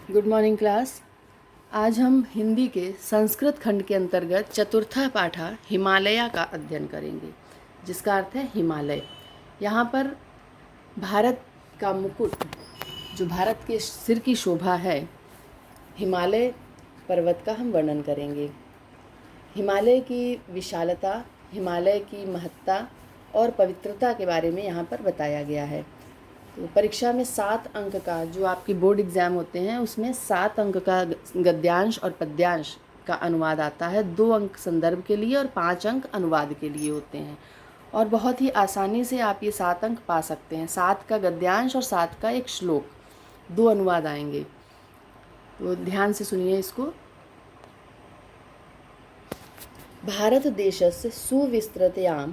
Good morning class. आज हम हिंदी के संस्कृत खंड के अंतर्गत चतुर्था पाठा हिमालया का अध्ययन करेंगे, जिसका अर्थ है हिमालय। यहाँ पर भारत का मुकुट, जो भारत के सिर की शोभा है, हिमालय पर्वत का हम वर्णन करेंगे। हिमालय की विशालता, हिमालय की महत्ता और पवित्रता के बारे में यहाँ पर बताया गया है। तो परीक्षा में 7 अंक का, जो आपकी बोर्ड एग्ज़ाम होते हैं, उसमें 7 अंक का गद्यांश और पद्यांश का अनुवाद आता है। 2 अंक संदर्भ के लिए और 5 अंक अनुवाद के लिए होते हैं। और बहुत ही आसानी से आप ये 7 अंक पा सकते हैं। 7 का गद्यांश और 7 का एक श्लोक, 2 अनुवाद आएंगे। तो ध्यान से सुनिए इसको। भारतदेशस्य सुविस्तृतायाम्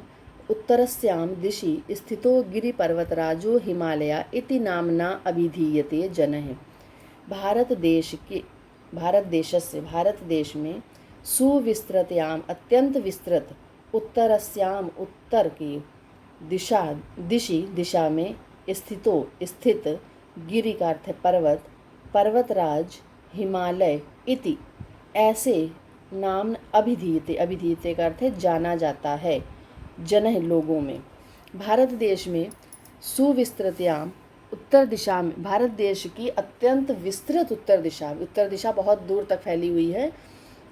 उत्तरस्यां दिशि स्थितो गिरिपर्वतराजो हिमालय इति नाम्ना अभिधीयते जनः। भारत देश में सुविस्तृतायाम अत्यंत विस्तृत उत्तरस्याम उत्तर की दिशा में स्थित गिरि का अर्थ पर्वत, पर्वतराज हिमालय इति ऐसे नाम अभिधीयते का अर्थ है जाना जाता है, जनः लोगों में। भारत देश में सुविस्तृतायाम उत्तर दिशा में, भारत देश की अत्यंत विस्तृत उत्तर दिशा बहुत दूर तक फैली हुई है।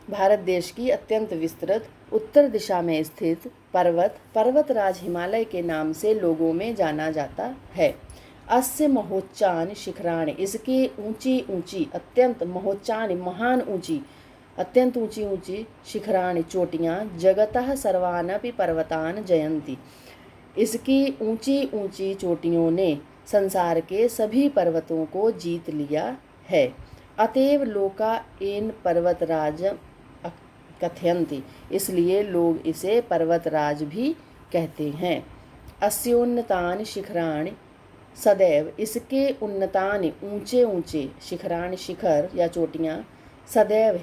भारत देश की अत्यंत विस्तृत उत्तर दिशा में स्थित पर्वतराज हिमालय के नाम से लोगों में जाना जाता है। अस्य महोच्चान शिखराणि, इसकी ऊंची अत्यंत महोच्चान महान ऊंची, अत्यंत ऊंची शिखराणि चोटियाँ जगतः सर्वानपि पर्वतान जयंती, इसकी ऊंची चोटियों ने संसार के सभी पर्वतों को जीत लिया है। अतएव लोका एन पर्वतराज कथयन्ति, इसलिए लोग इसे पर्वतराज भी कहते हैं। अस्योन्नतानि शिखराणि सदैव, इसके उन्नतानि ऊंचे शिखराणि शिखर या चोटियाँ सदैव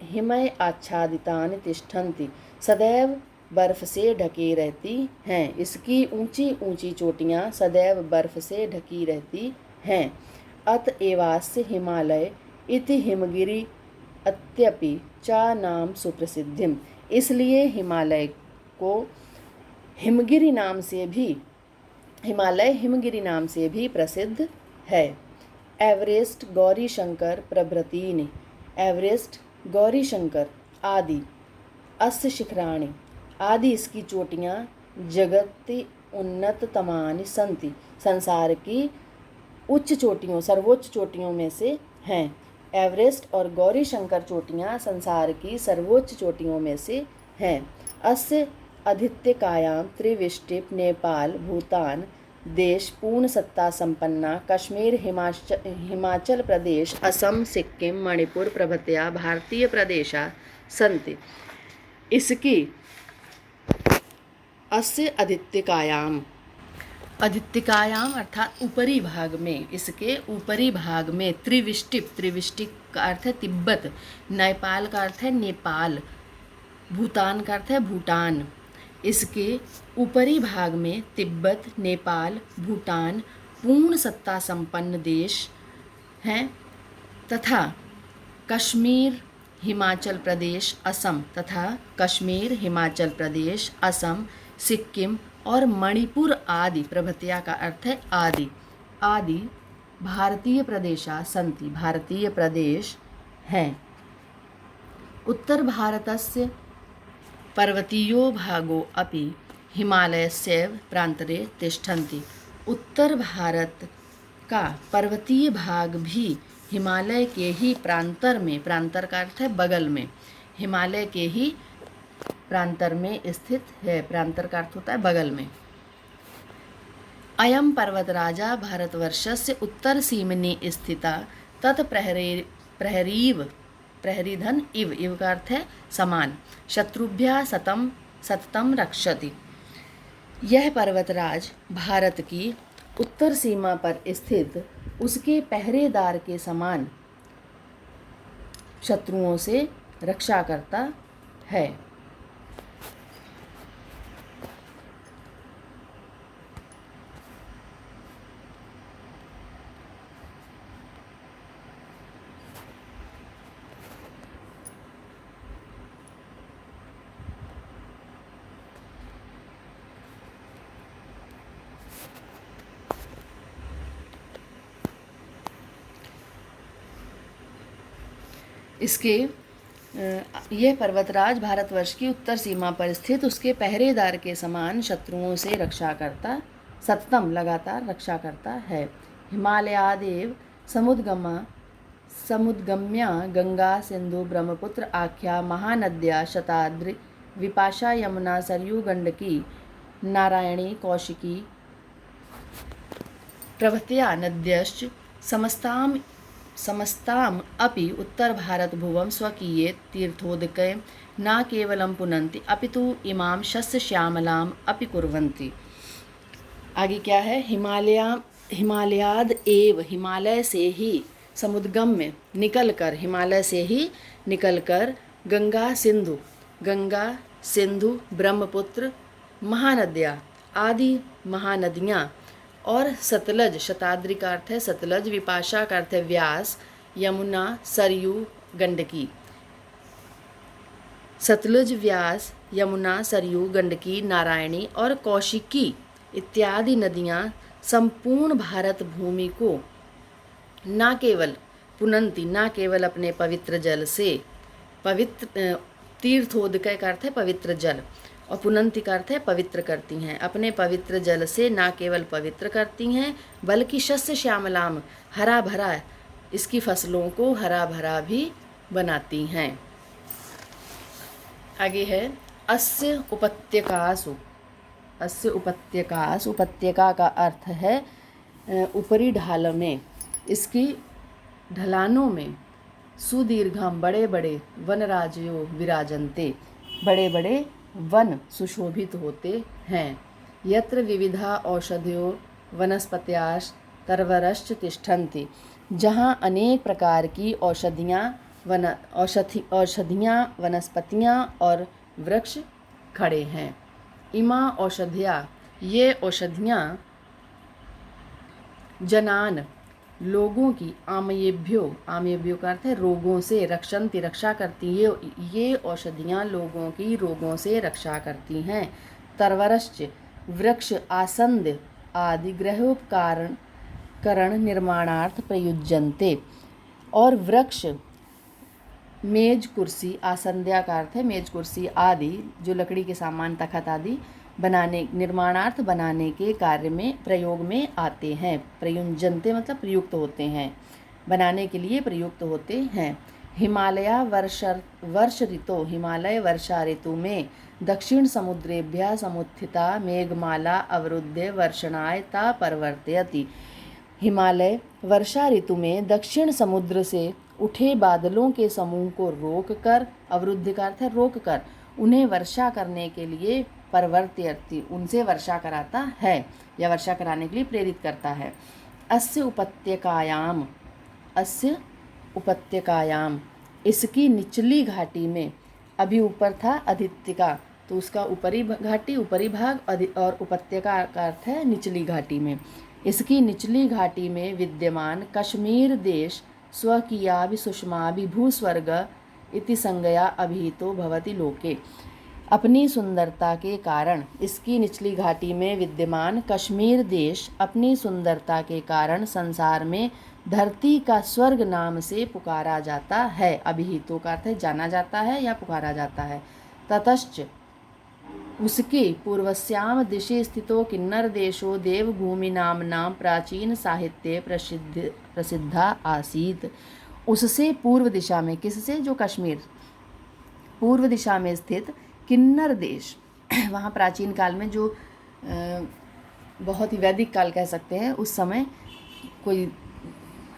हिमय आच्छादितानि तिष्ठन्ति, सदैव बर्फ से ढकी रहती हैं। इसकी ऊंची चोटियाँ सदैव बर्फ से ढकी रहती हैं। अतएवास्य हिमालय इति हिमगिरि अत्यपि चा नाम सुप्रसिद्धिम, इसलिए हिमालय को हिमगिरि नाम से भी, हिमालय हिमगिरि नाम से भी प्रसिद्ध है। एवरेस्ट, गौरी शंकर प्रभृतीनि, एवरेस्ट, गौरी शंकर आदि, अस्य शिखराणि आदि इसकी चोटियाँ जगति उन्नततमानि सन्ति, संसार की उच्च चोटियों, सर्वोच्च चोटियों में से हैं। एवरेस्ट और गौरी शंकर चोटियाँ संसार की सर्वोच्च चोटियों में से हैं। अस्य अधित्यकायां त्रिविष्टिप नेपाल भूटान देश पूर्ण सत्ता संपन्ना कश्मीर हिमाचल प्रदेश असम सिक्किम मणिपुर प्रभृतया भारतीय प्रदेशा सन्ति, इसकी अस्य अधित्यकायाम अर्थात ऊपरी भाग में, इसके ऊपरी भाग में त्रिविष्टिप का अर्थ है तिब्बत, नेपाल का अर्थ है नेपाल, भूटान का अर्थ है भूटान, इसके ऊपरी भाग में तिब्बत, नेपाल, भूटान पूर्ण सत्ता संपन्न देश हैं तथा कश्मीर हिमाचल प्रदेश असम तथा कश्मीर हिमाचल प्रदेश असम सिक्किम और मणिपुर आदि, प्रभृतिया का अर्थ है आदि भारतीय प्रदेशा सन्ति, भारतीय प्रदेश हैं। उत्तर भारतस्य पर्वतीयो भागो अपि हिमालयस्यैव प्रान्तरे तिष्ठन्ति, उत्तर भारत का पर्वतीय भाग भी हिमालय के ही प्रांतर में, प्रांतर का अर्थ है बगल में, हिमालय के ही प्रांतर में स्थित है। प्रांतर का अर्थ होता है बगल में। अयं पर्वतराजा भारतवर्षस्य उत्तर सीमनि स्थिता तत् प्रहरीधन इव का अर्थ है समान, शत्रुभ्यः सततम रक्षति, यह पर्वतराज भारत की उत्तर सीमा पर स्थित उसके पहरेदार के समान शत्रुओं से रक्षा करता है। इसके यह पर्वतराज भारतवर्ष की उत्तर सीमा पर स्थित उसके पहरेदार के समान शत्रुओं से रक्षा करता, सततम लगातार रक्षा करता है। हिमालयादेव समुद्गम्या गंगा सिंधु ब्रह्मपुत्र आख्या महानद्या शताद्रि विपाशा यमुना सरयू गंडकी नारायणी कौशिकी प्रभृत्या नद्यश्च समस्ताम् अपि उत्तरभारतभुवं स्वकीये तीर्थोदके न केवलं पुनन्ति अपितु इमां शस्यश्यामलाम् अपि कुर्वन्ति। आगे क्या है? हिमालयाद एव, हिमालय से ही, समुद्गम्य निकलकर, हिमालय से ही निकलकर, गंगा सिंधु ब्रह्मपुत्र महानद्या आदि महानदियाँ और सतलज, शताद्रि का अर्थ है सतलज, विपाशा का अर्थ है व्यास, यमुना सरयू गंडकी, सतलज व्यास यमुना सरयू गंडकी नारायणी और कौशिकी इत्यादि नदियाँ संपूर्ण भारत भूमि को न केवल पुनंती, न केवल अपने पवित्र जल से, पवित्र तीर्थोदकय का अर्थ है पवित्र जल, और पुनंती का अर्थ है पवित्र करती हैं, अपने पवित्र जल से न केवल पवित्र करती हैं बल्कि शस्य श्यामलाम, हरा भरा, इसकी फसलों को हरा भरा भी बनाती हैं। आगे है अस्य उपत्यकासु। अस्य उपत्यकासु, उपत्यका का अर्थ है ऊपरी ढाल में, इसकी ढलानों में सुदीर्घम, बड़े बड़े वनराजयो विराजन्ते, बड़े बड़े वन सुशोभित होते हैं। यत्र विविधा औषधयो वनस्पत्याश्च तरवरश्च तिष्ठन्ति, जहाँ अनेक प्रकार की औषधियाँ वनस्पतियाँ और वृक्ष खड़े हैं। इमा औषधिया, ये औषधियाँ जनान लोगों की, आमयेभ्यो का अर्थ है रोगों से, रक्षन्ति रक्षा करती है, ये औषधियाँ लोगों की रोगों से रक्षा करती हैं। तरवरश्च वृक्ष आसंद आदि गृहोपकरण निर्माणार्थ प्रयुज्यन्ते, और वृक्ष मेज कुर्सी, आसंध्या का अर्थ है मेज कुर्सी आदि, जो लकड़ी के सामान तखत आदि बनाने, निर्माणार्थ बनाने के कार्य में प्रयोग में आते हैं। प्रयुज्यन्ते मतलब प्रयुक्त होते हैं, बनाने के लिए प्रयुक्त होते हैं। हिमालय वर्ष ऋतु, हिमालय वर्षा ऋतु में दक्षिण समुद्रेभ्यः समुत्थिता मेघमाला अवरुद्ध वर्षणाय ता परवर्तयति। हिमालय वर्षा ऋतु में दक्षिण समुद्र से उठे बादलों के समूह को रोक कर, अवरुद्ध का अर्थ है रोक कर, उन्हें वर्षा करने के लिए परवर्तयति, उनसे वर्षा कराता है या वर्षा कराने के लिए प्रेरित करता है। अस्य उपत्यकायाम, इसकी निचली घाटी में, अभी ऊपर था अधित्यका, तो उसका ऊपरी घाटी, ऊपरी भाग, और उपत्यका का अर्थ है निचली घाटी में। इसकी निचली घाटी में विद्यमान कश्मीर देश स्वकीयाभि सुषमाभि भूस्वर्ग इति संज्ञया अभिहितो भवति लोके। अपनी सुंदरता के कारण, इसकी निचली घाटी में विद्यमान कश्मीर देश अपनी सुंदरता के कारण संसार में धरती का स्वर्ग नाम से पुकारा जाता है। अभिहितो का अर्थ है जाना जाता है या पुकारा जाता है। ततश्च, उसके पूर्वस्याम दिशि स्थितो किन्नर देशो देवभूमि नामना प्राचीन साहित्य प्रसिद्धा आसीत। उससे पूर्व दिशा में, किससे? जो कश्मीर, पूर्व दिशा में स्थित किन्नर देश, वहाँ प्राचीन काल में जो बहुत ही वैदिक काल कह सकते हैं, उस समय कोई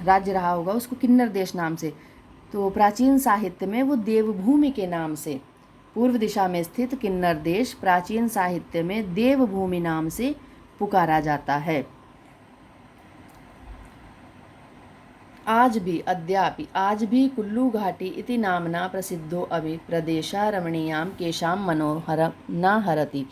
राज्य रहा होगा उसको किन्नर देश नाम से, तो प्राचीन साहित्य में वो देवभूमि के नाम से, पूर्व दिशा में स्थित किन्नर देश प्राचीन साहित्य में देवभूमि नाम से पुकारा जाता है। आज भी, अद्यापि, आज भी कुल्लू घाटी इति नामना प्रसिद्धो अभि प्रदेशा रमणीयाम केशाम मनोहर न हरति।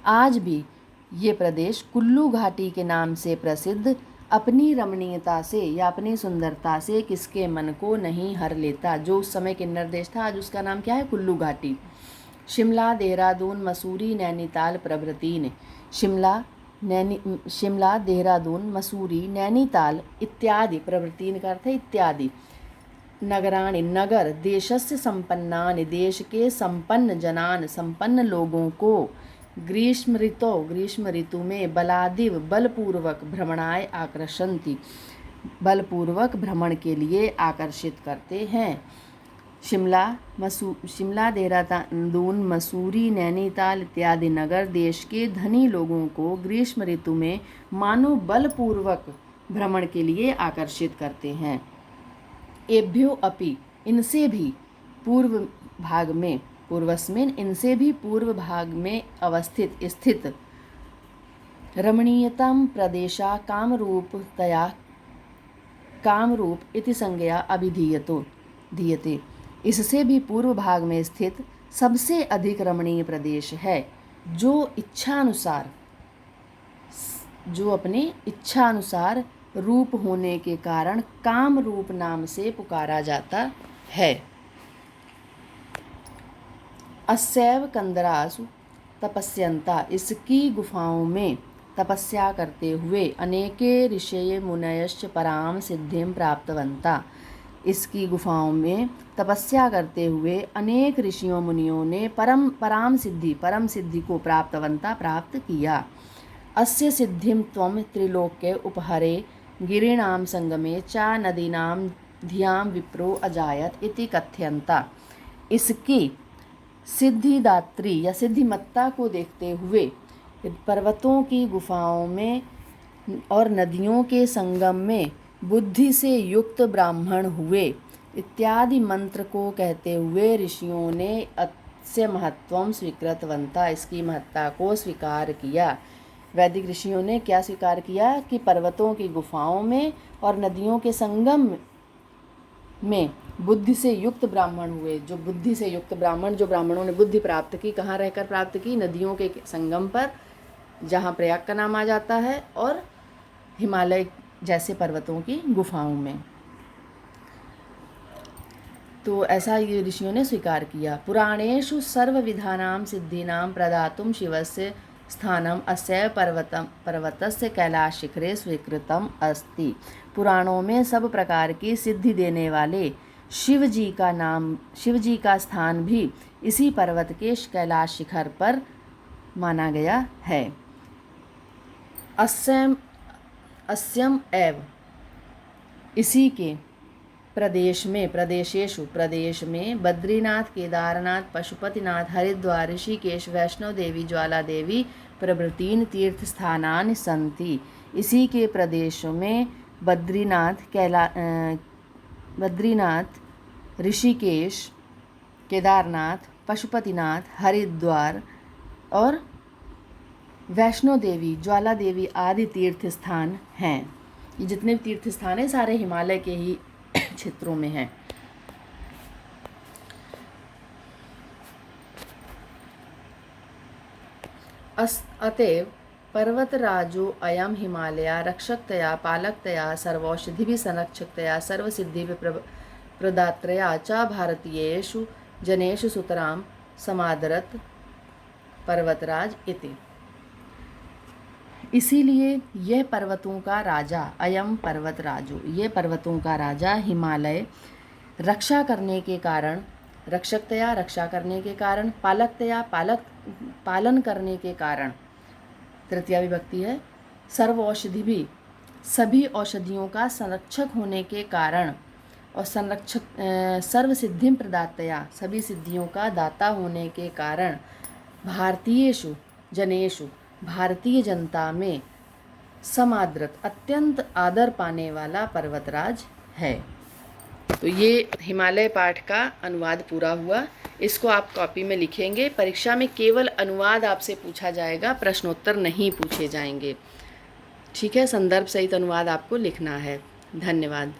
आज भी ये प्रदेश कुल्लू घाटी के नाम से प्रसिद्ध अपनी रमणीयता से या अपनी सुंदरता से किसके मन को नहीं हर लेता। जो उस समय किन्नर देश था, आज उसका नाम क्या है? कुल्लू घाटी। शिमला, देहरादून, मसूरी, नैनीताल प्रभृति ने, शिमला, देहरादून, मसूरी, नैनीताल इत्यादि, प्रभृति का अर्थ है इत्यादि, नगराणि नगर, देशस्य संपन्नानि देश के संपन्न जनान संपन्न लोगों को, ग्रीष्म ऋतु में बलादिव बलपूर्वक भ्रमणाय आकर्षन्ति बलपूर्वक भ्रमण के लिए आकर्षित करते हैं। शिमला देहरादून मसूरी नैनीताल इत्यादि नगर देश के धनी लोगों को ग्रीष्म ऋतु में मानो बलपूर्वक भ्रमण के लिए आकर्षित करते हैं। एभ्यो अपि इनसे भी पूर्व भाग में स्थित रमणीयतम प्रदेशा कामरूप इति संज्ञा अभिधीयते। इससे भी पूर्व भाग में स्थित सबसे अधिक रमणीय प्रदेश है, जो अपने इच्छानुसार रूप होने के कारण काम रूप नाम से पुकारा जाता है। अस्यैव कंदरासु तपस्यन्ता इसकी गुफाओं में तपस्या करते हुए अनेके ऋषय मुनयश्च पराम सिद्धिं प्राप्तवन्ता। इसकी गुफाओं में तपस्या करते हुए अनेक ऋषियों मुनियों ने परम सिद्धि को प्राप्त किया। अस्य सिद्धिं त्वं त्रिलोक्ये उपहरे गिरीणां संगमे च नदीनां धियां विप्रो अजायत इति कथ्यन्ता। इसकी सिद्धिदात्री या सिद्धिमत्ता को देखते हुए पर्वतों की गुफाओं में और नदियों के संगम में बुद्धि से युक्त ब्राह्मण हुए इत्यादि मंत्र को कहते हुए ऋषियों ने अस्य महत्वं स्वीकृतवन्ता इसकी महत्ता को स्वीकार किया। वैदिक ऋषियों ने क्या स्वीकार किया कि पर्वतों की गुफाओं में और नदियों के संगम में बुद्धि से युक्त ब्राह्मण हुए। जो बुद्धि से युक्त ब्राह्मण, जो ब्राह्मणों ने बुद्धि प्राप्त की, कहाँ रहकर प्राप्त की? नदियों के संगम पर, जहाँ प्रयाग का नाम आ जाता है, और हिमालय जैसे पर्वतों की गुफाओं में। तो ऐसा ये ऋषियों ने स्वीकार किया। पुराणेषु सर्वविधानां सिद्धीनां प्रदातुं शिवस्य स्थानम अस्यैव पर्वतस्य कैलाश शिखरे स्वीकृतम अस्ति। पुराणों में सब प्रकार की सिद्धि देने वाले शिव जी का स्थान भी इसी पर्वत के कैलाश शिखर पर माना गया है। अस्यम एव इसी के प्रदेश में बद्रीनाथ, केदारनाथ, पशुपतिनाथ, हरिद्वार, ऋषिकेश, वैष्णो देवी, ज्वाला देवी प्रभृतीन तीर्थ स्थानानि सन्ति। इसी के प्रदेशों में बद्रीनाथ, ऋषिकेश, केदारनाथ, पशुपतिनाथ, हरिद्वार और वैष्णो देवी, ज्वाला देवी आदि तीर्थ स्थान हैं। ये जितने भी तीर्थ स्थान हैं सारे हिमालय के ही क्षेत्रों में हैं। अतएव पर्वतराजो अयम हिमालय रक्षकतया पालकतया सर्वौषधिभिः संरक्षकतया सर्वसिद्धिभिः प्रदात्रया च भारतीयेषु जनेषु सुतरां समादरत पर्वतराज इति। इसीलिए यह पर्वतों का राजा, अयम पर्वतराजो, ये पर्वतों का राजा हिमालय रक्षा करने के कारण, रक्षकतया रक्षा करने के कारण, पालकतया पालन करने के कारण, तृतीया विभक्ति है, सर्व औषधि भी सभी औषधियों का संरक्षक होने के कारण, और सर्व सिद्धिं प्रदातया सभी सिद्धियों का दाता होने के कारण, भारतीयेषु जनेषु भारतीय जनता में समादृत अत्यंत आदर पाने वाला पर्वतराज है। तो ये हिमालय पाठ का अनुवाद पूरा हुआ। इसको आप कॉपी में लिखेंगे। परीक्षा में केवल अनुवाद आपसे पूछा जाएगा, प्रश्नोत्तर नहीं पूछे जाएंगे। ठीक है, संदर्भ सहित अनुवाद आपको लिखना है। धन्यवाद।